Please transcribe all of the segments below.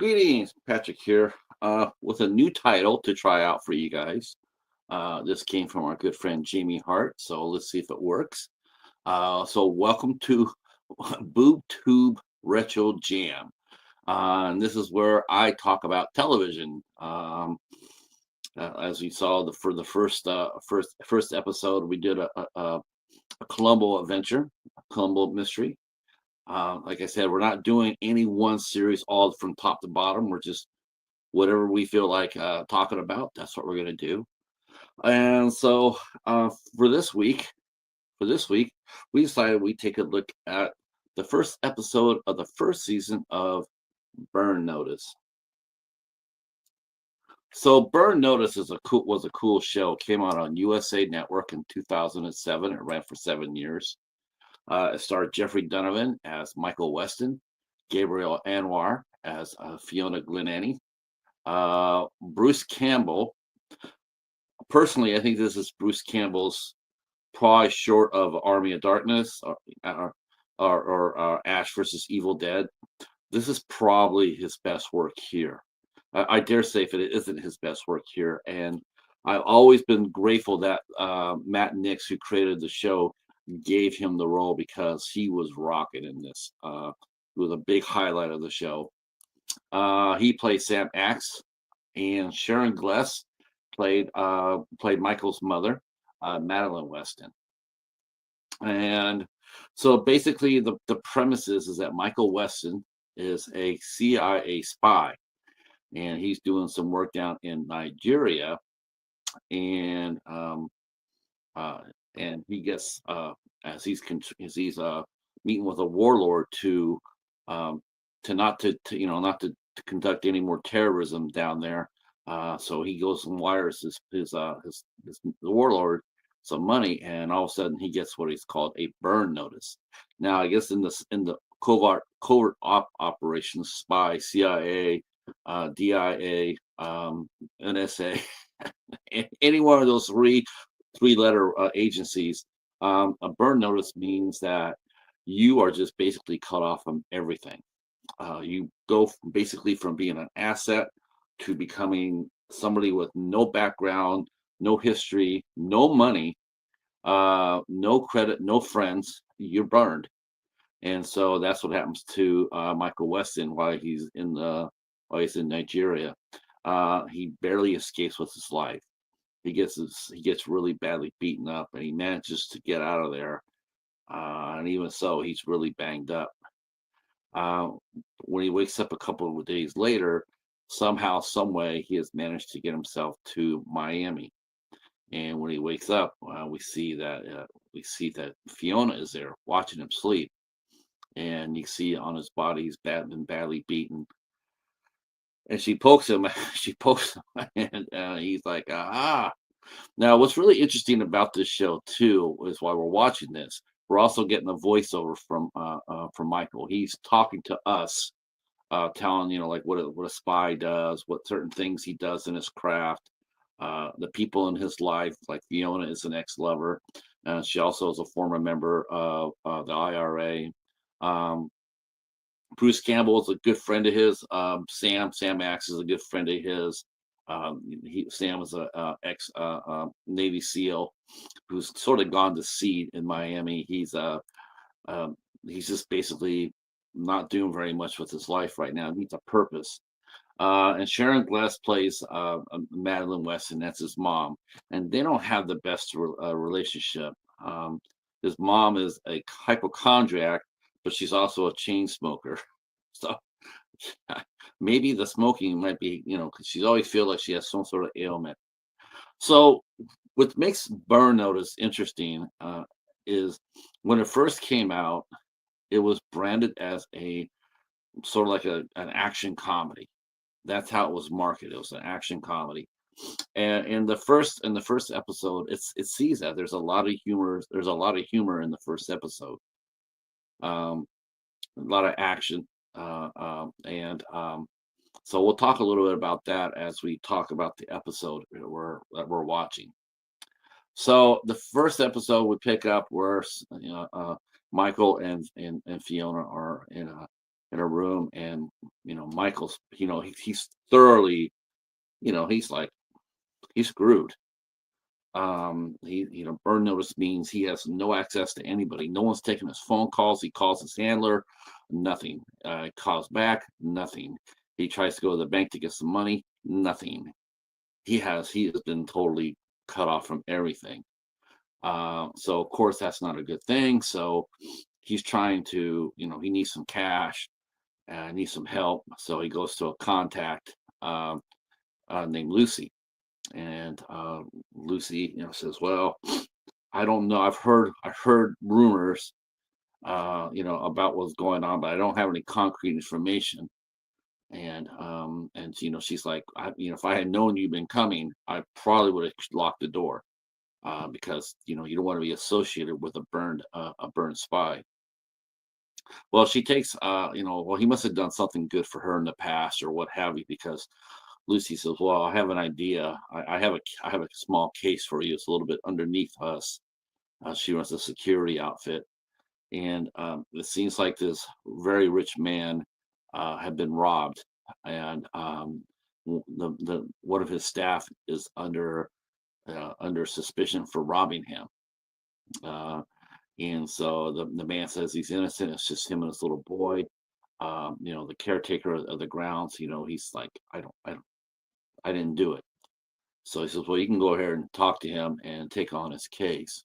Greetings, Patrick here, with a new title to try out for you guys. This came from our good friend Jamie Hart, so let's see if it works. So welcome to BoobTube Retro Jam. And this is where I talk about television. As we saw for the first episode, we did a Columbo adventure, a Columbo mystery. Like I said, we're not doing any one series all from top to bottom. We're just whatever we feel like talking about. That's what we're going to do. And so for this week, we decided we'd take a look at the first episode of the first season of Burn Notice. So Burn Notice was a cool show. It came out on USA Network in 2007. It ran for 7 years. It starred Jeffrey Donovan as Michael Weston, Gabrielle Anwar as Fiona Glenanne, Bruce Campbell. Personally, I think this is Bruce Campbell's probably short of Army of Darkness or Ash versus Evil Dead. This is probably his best work here. I dare say if it isn't his best work here. And I've always been grateful that Matt Nix, who created the show, gave him the role because he was rocking in this. It was a big highlight of the show. He played Sam Axe, and Sharon Gless played Michael's mother, Madelene Weston. And so basically the premise is that Michael Weston is a CIA spy, and he's doing some work down in Nigeria, and he gets as he's meeting with a warlord to not to conduct any more terrorism down there. So he goes and wires the warlord some money, and all of a sudden he gets what is called a burn notice. Now, I guess in the covert operations, spy, CIA, DIA, NSA, any one of those three-letter agencies, a burn notice means that you are just basically cut off from everything. You go basically from being an asset to becoming somebody with no background, no history, no money, no credit, no friends. You're burned. And so that's what happens to Michael Weston while he's in Nigeria. He barely escapes with his life. He gets really badly beaten up, and he manages to get out of there. And even so, he's really banged up. When he wakes up a couple of days later, somehow, some way, he has managed to get himself to Miami. And when he wakes up, we see that Fiona is there watching him sleep, and you see on his body he's been badly beaten. And she pokes him. And he's like, "Ah." Now, what's really interesting about this show too is while we're watching this, we're also getting a voiceover from Michael. He's talking to us, telling like what a spy does, what certain things he does in his craft, the people in his life. Like Fiona is an ex-lover, she also is a former member of the IRA. Bruce Campbell is a good friend of his. Sam Axe is a good friend of his. Sam is a ex Navy SEAL who's sort of gone to sea in Miami. He's just basically not doing very much with his life right now. He needs a purpose. And Sharon Gless plays Madelene Weston. That's his mom, and they don't have the best relationship. His mom is a hypochondriac, but she's also a chain smoker. So maybe the smoking might be, because she always feels like she has some sort of ailment. So what makes Burn Notice interesting is when it first came out, it was branded as a sort of like an action comedy. That's how it was marketed. It was an action comedy. And in the first episode, it sees that there's a lot of humor. There's a lot of humor in the first episode. A lot of action, so we'll talk a little bit about that as we talk about the episode that we're watching. So the first episode we pick up where Michael and Fiona are in a room, and Michael's, he's thoroughly, he's like, he's screwed. Burn notice means he has no access to anybody. No one's taking his phone calls. He calls his handler, nothing. Calls back, nothing. He tries to go to the bank to get some money, nothing. He has been totally cut off from everything. So of course that's not a good thing. So he's trying to, he needs some cash and needs some help. So he goes to a contact named Lucy. And Lucy, says, "Well, I don't know. I've heard rumors, about what's going on, but I don't have any concrete information." And she's like, if I had known you'd been coming, I probably would have locked the door, because you don't want to be associated with a burned spy. Well, she takes, well, he must have done something good for her in the past or what have you, because Lucy says, "Well, I have an idea. I have a small case for you. It's a little bit underneath us." She runs a security outfit, and it seems like this very rich man had been robbed, and the one of his staff is under suspicion for robbing him. Uh, and so the man says he's innocent. It's just him and his little boy. The caretaker of the grounds. He's like, I didn't do it. So he says, "Well, you can go ahead and talk to him and take on his case."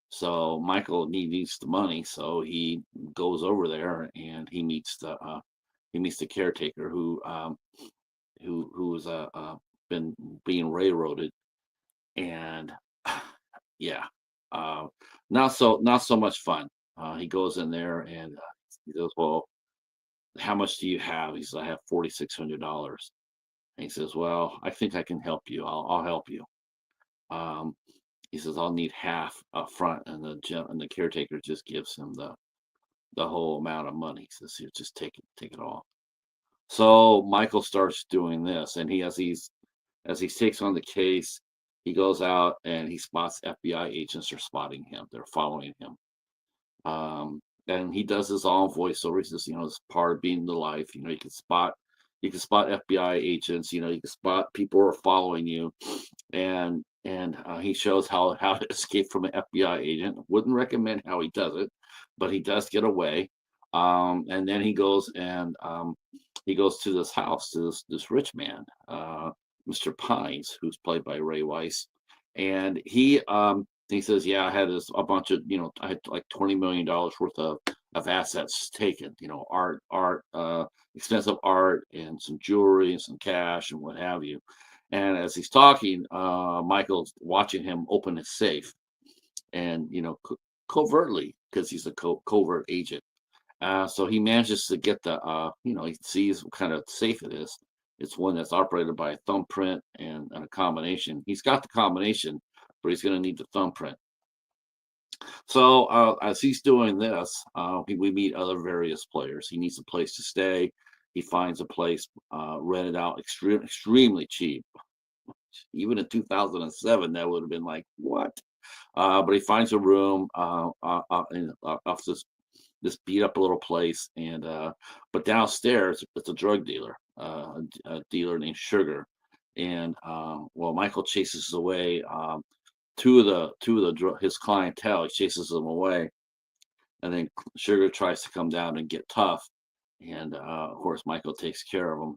So Michael needs the money, so he goes over there and he meets the caretaker who's been being railroaded, and yeah, uh, not so much fun. He goes in there and he goes, "Well, how much do you have?" He says, "I have $4,600. And he says, "Well, I think I can help you. I'll help you." Um, he says, "I'll need half up front," and the caretaker just gives him the whole amount of money. He says, "Here, just take it all." So Michael starts doing this, and as he takes on the case, he goes out and he spots FBI agents are spotting him. They're following him. And he does his own voiceover. He says, it's part of being the life. You can spot FBI agents. You can spot people who are following you, and he shows how to escape from an FBI agent. Wouldn't recommend how he does it, but he does get away. And then he goes to this house, to this rich man, Mr. Pines, who's played by Ray Weiss, and he says, "Yeah, I had a bunch of, I had like $20 million worth of assets taken, art, expensive art, and some jewelry and some cash and what have you." And as he's talking, Michael's watching him open his safe, and covertly, because he's a covert agent. So he manages to get he sees what kind of safe it is. It's one that's operated by a thumbprint and a combination. He's got the combination, but he's going to need the thumbprint. So as he's doing this, we meet other various players. He needs a place to stay. He finds a place rented out extremely cheap. Even in 2007, that would have been like, what? But he finds a room off this beat up little place, and but downstairs it's a drug dealer, a dealer named Sugar, and well, Michael chases away his clientele. He chases them away, and then Sugar tries to come down and get tough, and of course Michael takes care of him.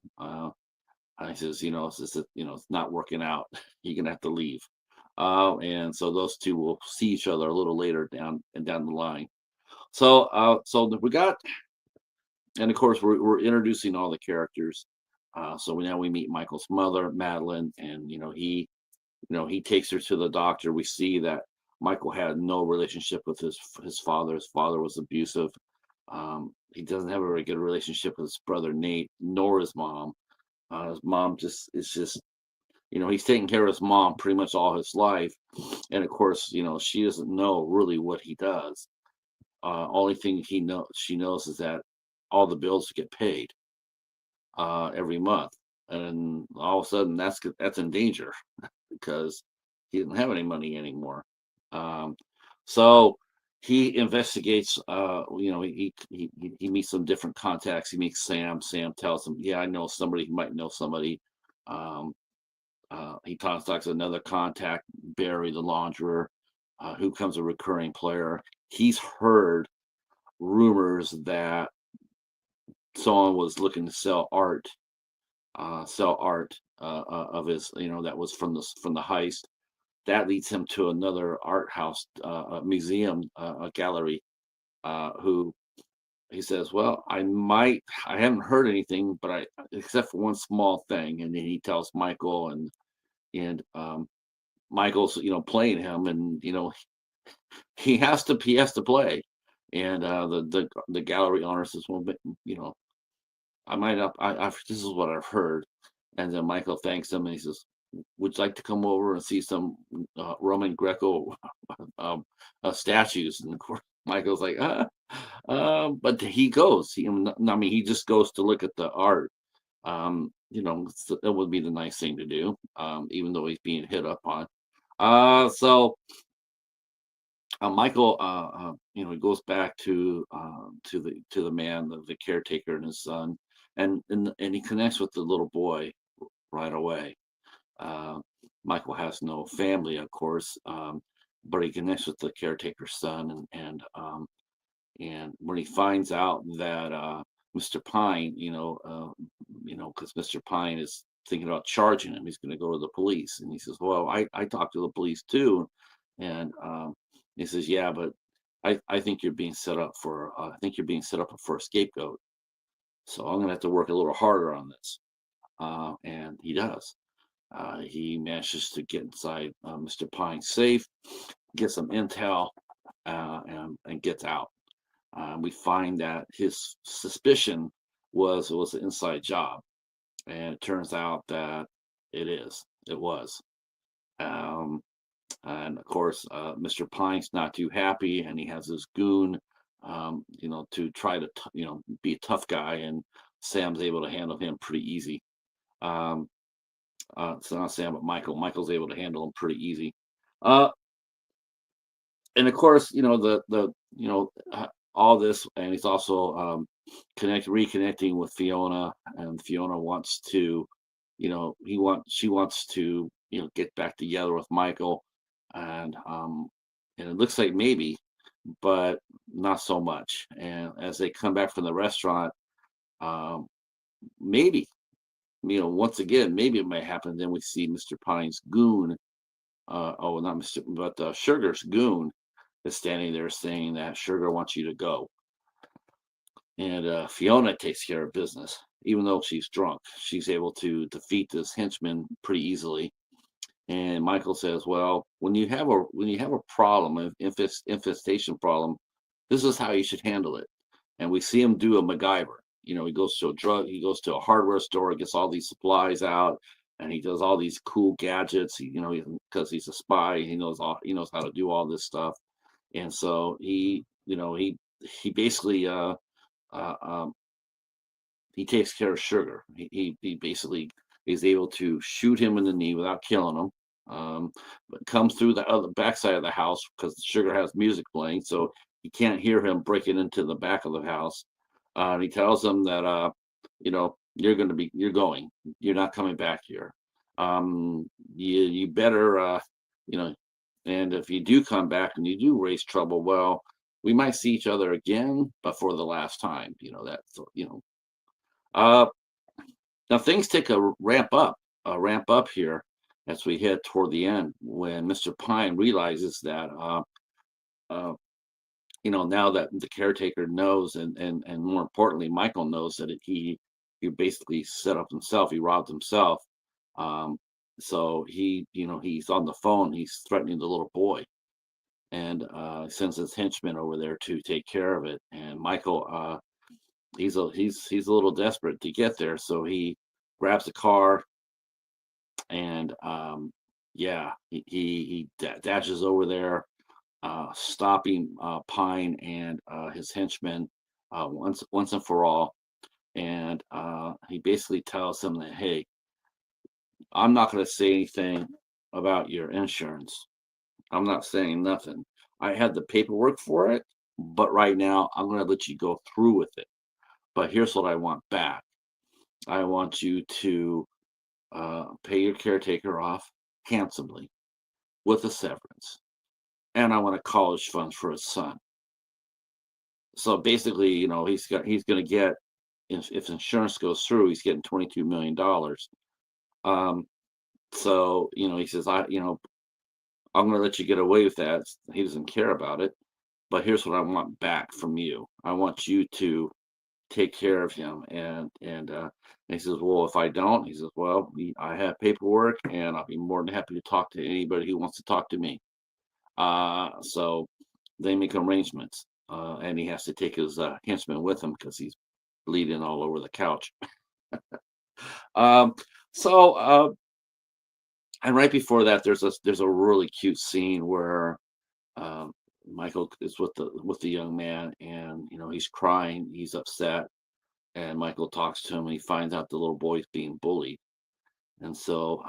And he says, it's not working out. You're gonna have to leave. And so those two will see each other a little later down the line. So we got, and of course we're introducing all the characters. So now we meet Michael's mother, Madelene, and he takes her to the doctor. We see that Michael had no relationship with his father. His father was abusive. He doesn't have a very good relationship with his brother Nate, nor his mom. His mom he's taking care of his mom pretty much all his life, and of course, she doesn't know really what he does. Only thing she knows is that all the bills get paid every month, and all of a sudden that's in danger because he doesn't have any money anymore. So he investigates. He meets some different contacts. He meets Sam. Sam tells him, "Yeah, I know somebody. He might know somebody." Um, he talks to another contact, Barry the launderer, who becomes a recurring player. He's heard rumors that someone was looking to sell art of his, that was from the heist. That leads him to another art house, a museum, a gallery, who he says, "Well, I haven't heard anything, but except for one small thing." And then he tells Michael, and Michael's, playing him, and he has to play. And the gallery owner says, "Well, but, I might not. This is what I've heard." And then Michael thanks him, and he says, "Would you like to come over and see some Roman Greco um, statues?" And of course, Michael's like, but he goes. He just goes to look at the art. That would be the nice thing to do, even though he's being hit up on. So Michael, he goes back to the man, the caretaker, and his son, and he connects with the little boy right away. Uh, Michael has no family, of course, but he connects with the caretaker's son, and when he finds out that Mr. Pine, because Mr. Pine is thinking about charging him, he's going to go to the police, and he says, "Well, I talked to the police too," and he says, "Yeah, but I think you're being set up for a scapegoat. So I'm going to have to work a little harder on this." And he does. He manages to get inside Mr. Pine's safe, get some intel, and gets out. We find that his suspicion was an inside job, and it turns out that it was. Um, and of course, Mr. Pine's not too happy, and he has his goon, to try to be a tough guy, and Sam's able to handle him pretty easy. Um, so not Sam, but Michael. Michael's able to handle him pretty easy. Uh, and of course, all this, and he's also reconnecting with Fiona, and Fiona wants to, she wants to, get back together with Michael, and it looks like maybe, but not so much. And as they come back from the restaurant, um, maybe, once again, maybe it may happen. Then we see Mr. Pine's goon, not Mr. but Sugar's goon is standing there saying that Sugar wants you to go. And Fiona takes care of business. Even though she's drunk, she's able to defeat this henchman pretty easily. And Michael says, "Well, when you have a problem, an infestation problem, this is how you should handle it." And we see him do a MacGyver. He goes to a hardware store, gets all these supplies out, and he does all these cool gadgets. Because he's a spy, he knows how to do all this stuff. And so he basically uh, um, he takes care of Sugar. He basically is able to shoot him in the knee without killing him. But comes through the other backside of the house because Sugar has music playing, so he can't hear him breaking into the back of the house. And he tells him that you're going, you're not coming back here. You better you know, and if you do come back and you do raise trouble, well, we might see each other again, but for the last time. Uh, Now things take a ramp up here as we head toward the end when Mr. Pine realizes that uh, now that the caretaker knows, and more importantly, Michael knows that he basically set up himself, he robbed himself. Um, so he's on the phone, he's threatening the little boy, and sends his henchman over there to take care of it. And Michael, he's a little desperate to get there, so he grabs a car, and yeah, he dashes over there, stopping Pine and his henchmen once and for all. And he basically tells them that, "Hey, I'm not going to say anything about your insurance. I'm not saying nothing. I had the paperwork for it, but right now I'm going to let you go through with it. But here's what I want back. I want you to pay your caretaker off handsomely with a severance, and I want a college fund for his son. So basically, he's going to get, if insurance goes through, he's getting $22 million. So he says, I'm going to let you get away with that. He doesn't care about it, but here's what I want back from you. I want you to take care of him. And he says, well, if I don't, he says, well, I have paperwork, and I'll be more than happy to talk to anybody who wants to talk to me. So they make arrangements, and he has to take his henchman with him because he's bleeding all over the couch. So and right before that, there's a really cute scene where Michael is with the young man, and he's crying, he's upset, and Michael talks to him, and he finds out the little boy's being bullied, and so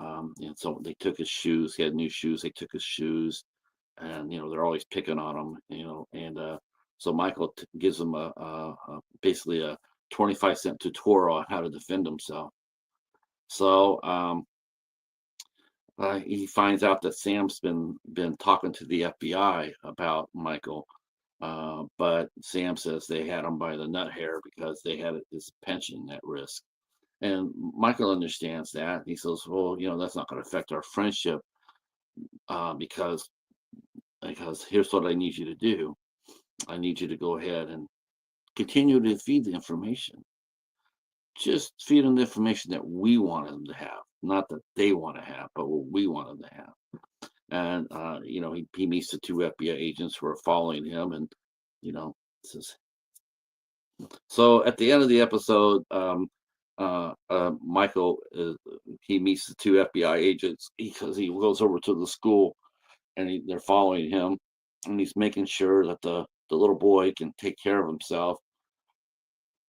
so they took his shoes. He had new shoes. They took his shoes, and they're always picking on him, and so Michael gives him basically a 25-cent tutorial on how to defend himself. So he finds out that Sam's been talking to the FBI about Michael, but Sam says they had him by the nut hair because they had his pension at risk. And Michael understands that. He says, well, that's not going to affect our friendship, because here's what I need you to do. I need you to go ahead and continue to feed the information. Just feed them the information that we want them to have, not that they want to have, but what we want them to have. And he meets the two FBI agents who are following him, and says. So at the end of the episode, Michael he meets the two FBI agents because he goes over to the school, and they're following him, and he's making sure that the little boy can take care of himself,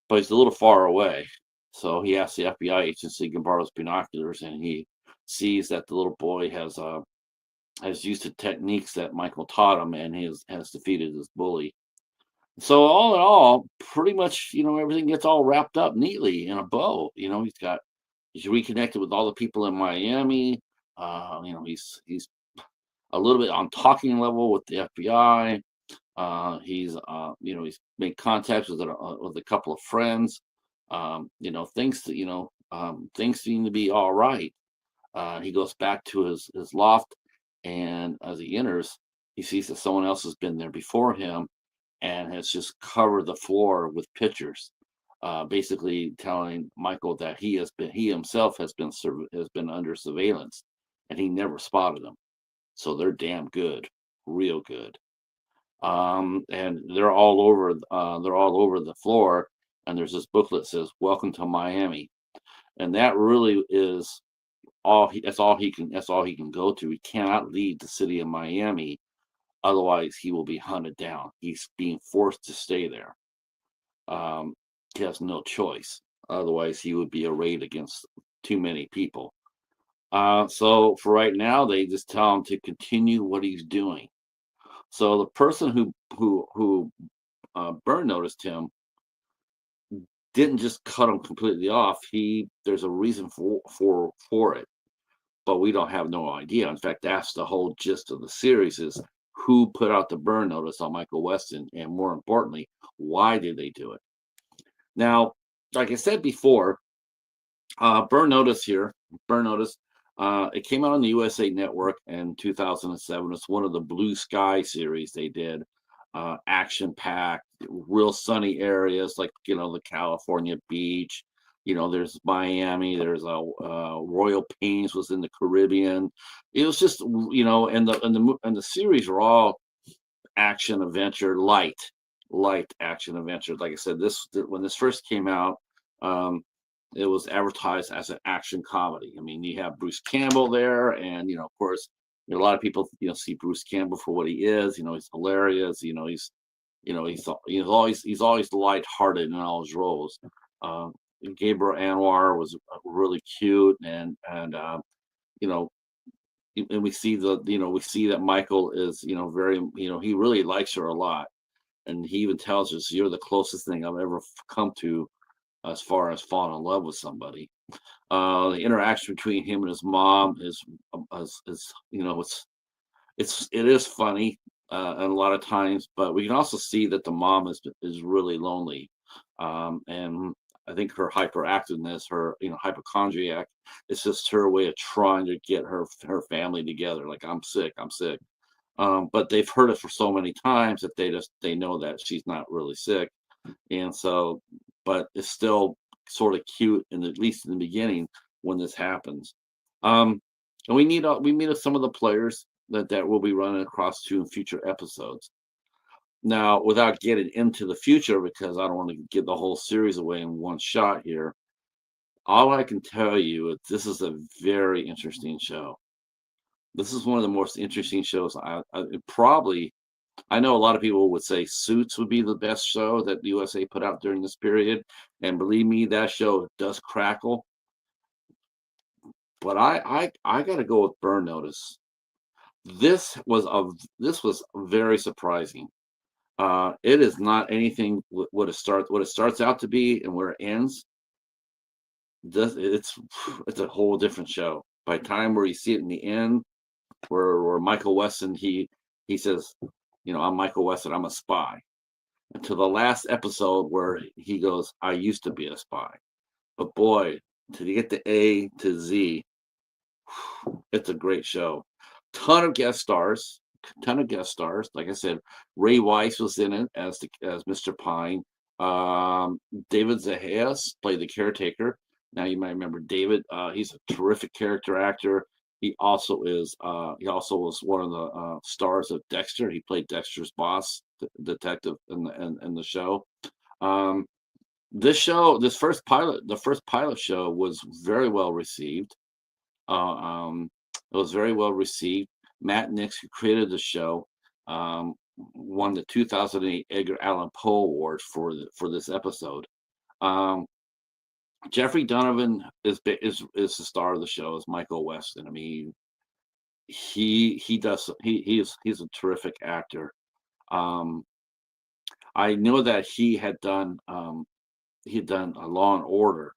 but he's a little far away. So he asks the FBI agent so he can borrow his binoculars, and he sees that the little boy has used the techniques that Michael taught him, and has defeated his bully. So all in all, pretty much, everything gets all wrapped up neatly in a bow. He's reconnected with all the people in Miami. He's a little bit on talking level with the FBI. He's made contacts with a couple of friends. Things seem to be all right. He goes back to his loft, and as he enters, he sees that someone else has been there before him and has just covered the floor with pictures, basically telling Michael that he himself has been under surveillance, and he never spotted them. So they're damn good, real good. And they're all over the floor, and there's this booklet that says "Welcome to Miami," and that really is that's all he can go to. He cannot leave the city of Miami, otherwise he will be hunted down. He's being forced to stay there. He has no choice, otherwise he would be arrayed against too many people. So for right now, they just tell him to continue what he's doing. So the person who burn noticed him didn't just cut him completely off. There's a reason for it, but we don't have no idea. In fact, that's the whole gist of the series: is who put out the burn notice on Michael Weston, and more importantly, why did they do it? Now, like I said before, burn notice. It came out on the USA Network in 2007. It's one of the Blue Sky series they did. Action-packed, real sunny areas like the California beach. There's Miami. There's Royal Pains was in the Caribbean. It was just and the series were all action adventure, light action adventure. Like I said, when this first came out, it was advertised as an action comedy. I mean, you have Bruce Campbell there, and of course, a lot of people see Bruce Campbell for what he is. He's hilarious. He's always lighthearted in all his roles. Gabrielle Anwar was really cute, and and we see we see that Michael is, very, he really likes her a lot. And he even tells us, "You're the closest thing I've ever come to as far as falling in love with somebody." The interaction between him and his mom is it is funny, and a lot of times, but we can also see that the mom is really lonely, and I think her hyperactiveness, her hypochondriac, it's just her way of trying to get her family together. Like, I'm sick, I'm sick. But they've heard it for so many times that they know that she's not really sick, and so, but it's still sort of cute, and at least in the beginning when this happens. Um, and we meet some of the players that we'll be running across to in future episodes. Now, without getting into the future, because I don't want to give the whole series away in one shot here, all I can tell you is this is a very interesting show. This is one of the most interesting shows. I know a lot of people would say Suits would be the best show that the USA put out during this period, and believe me, that show does crackle. But I got to go with Burn Notice. This was very surprising. It is not anything what it starts out to be and where it ends. It's a whole different show. By the time where you see it in the end, where Michael Weston he says, "I'm Michael Weston, I'm a spy." And to the last episode where he goes, "I used to be a spy." But boy, to get the A to Z, it's a great show. Ton of guest stars. Like I said, Ray Weiss was in it as Mr. Pine. David Zahaas played the caretaker. Now you might remember David. He's a terrific character actor. He also was one of the stars of Dexter. He played Dexter's boss, detective in the show. The first pilot show was very well received. It was very well received. Matt Nix, who created the show, won the 2008 Edgar Allan Poe Award for this episode. Jeffrey Donovan is the star of the show, is Michael Weston. I mean, he's a terrific actor. I know that he had done a Law and Order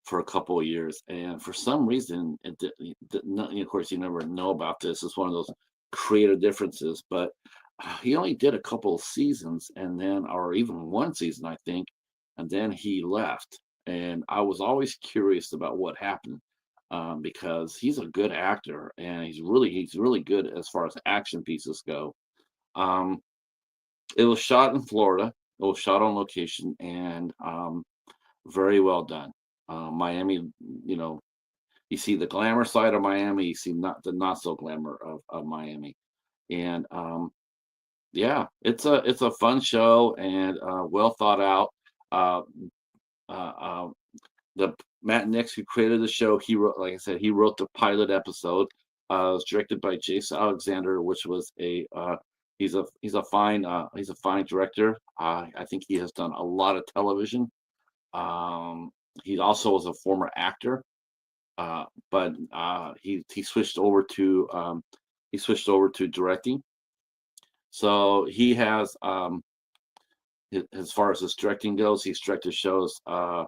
for a couple of years, and for some reason, of course, you never know about this. It's one of those creative differences, but he only did a couple of seasons, or even one season, I think, and then he left. And I was always curious about what happened, because he's a good actor, and he's really good as far as action pieces go. It was shot in Florida. It was shot on location, and very well done. Miami, you see the glamour side of Miami, you see not so glamour of Miami, and yeah, it's a fun show, and well thought out. The Matt Nix, who created the show, he wrote, like I said, he wrote the pilot episode. It was directed by Jason Alexander, which was he's a fine director. I think he has done a lot of television. He also was a former actor, but he switched over to directing. So he has, as far as his directing goes, he's directed shows, and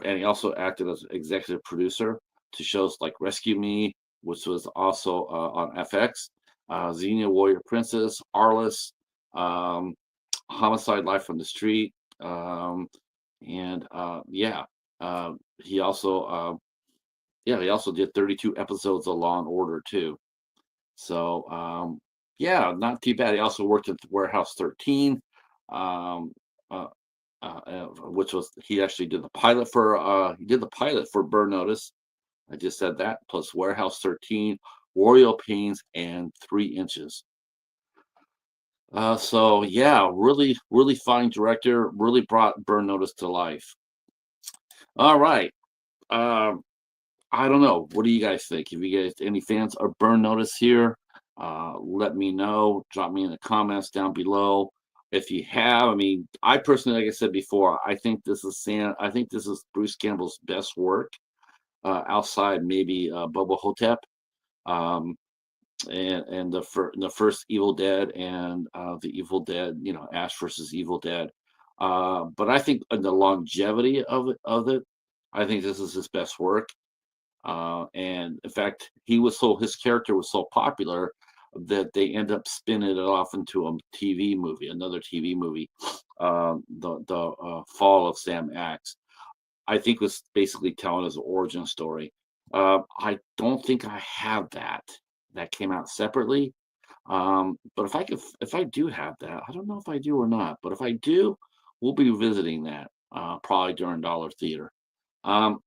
he also acted as executive producer to shows like Rescue Me, which was also on FX, Xenia Warrior Princess, Arliss, Homicide: Life from the Street, and he also did 32 episodes of Law and Order too. So not too bad. He also worked at Warehouse 13, which was, he actually did the pilot for Burn Notice. I just said that, plus Warehouse 13, Royal Pains, and 3 Inches. So yeah, really, really fine director, really brought Burn Notice to life. All right. I don't know. What do you guys think? If you guys any fans of Burn Notice here, let me know. Drop me in the comments down below. If you have, I mean, I personally, like I said before, I think this is Bruce Campbell's best work, outside maybe Bubba Hotep. um, and the first Evil Dead and the Evil Dead, Ash versus Evil Dead. But I think the longevity of it, I think this is his best work. And in fact, his character was so popular that they end up spinning it off into a TV movie, another TV movie, the Fall of Sam Axe. I think was basically telling his origin story. I don't think I have that. That came out separately. But if I do have that, I don't know if I do or not. But if I do, we'll be visiting that probably during Dollar Theater. Um,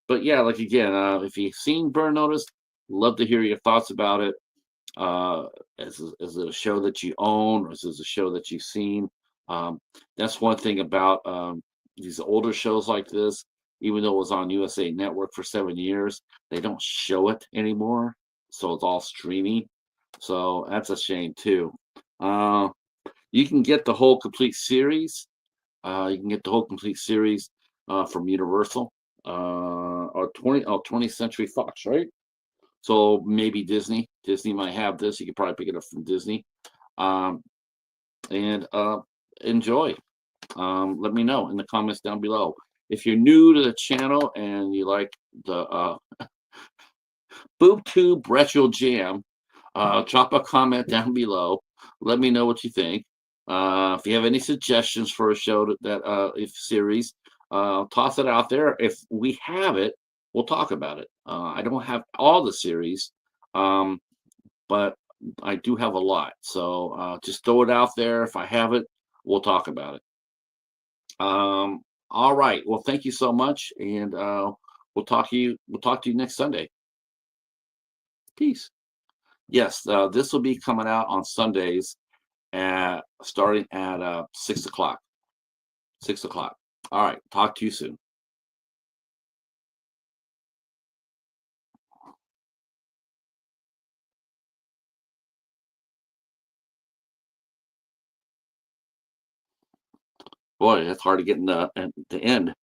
but yeah, like again, if you've seen Burn Notice, love to hear your thoughts about it. Uh, is it a show that you own, or is it a show that you've seen? Um, that's one thing about these older shows like this. Even though it was on USA Network for 7 years, they don't show it anymore, so it's all streaming. So that's a shame too. Uh, you can get the whole complete series. You can get the whole complete series from Universal or 20th Century Fox, right? So maybe Disney. Disney might have this. You could probably pick it up from Disney. Um, and enjoy. Let me know in the comments down below. If you're new to the channel and you like the BoobTube Retro Jam, drop a comment down below. Let me know what you think. If you have any suggestions for a show if series, toss it out there. If we have it, we'll talk about it. I don't have all the series, but I do have a lot. So just throw it out there. If I have it, we'll talk about it. All right. Well, thank you so much, and we'll talk to you. We'll talk to you next Sunday. Peace. Yes, this will be coming out on Sundays starting at 6 o'clock. 6 o'clock. All right. Talk to you soon. Boy, it's hard to get in the end.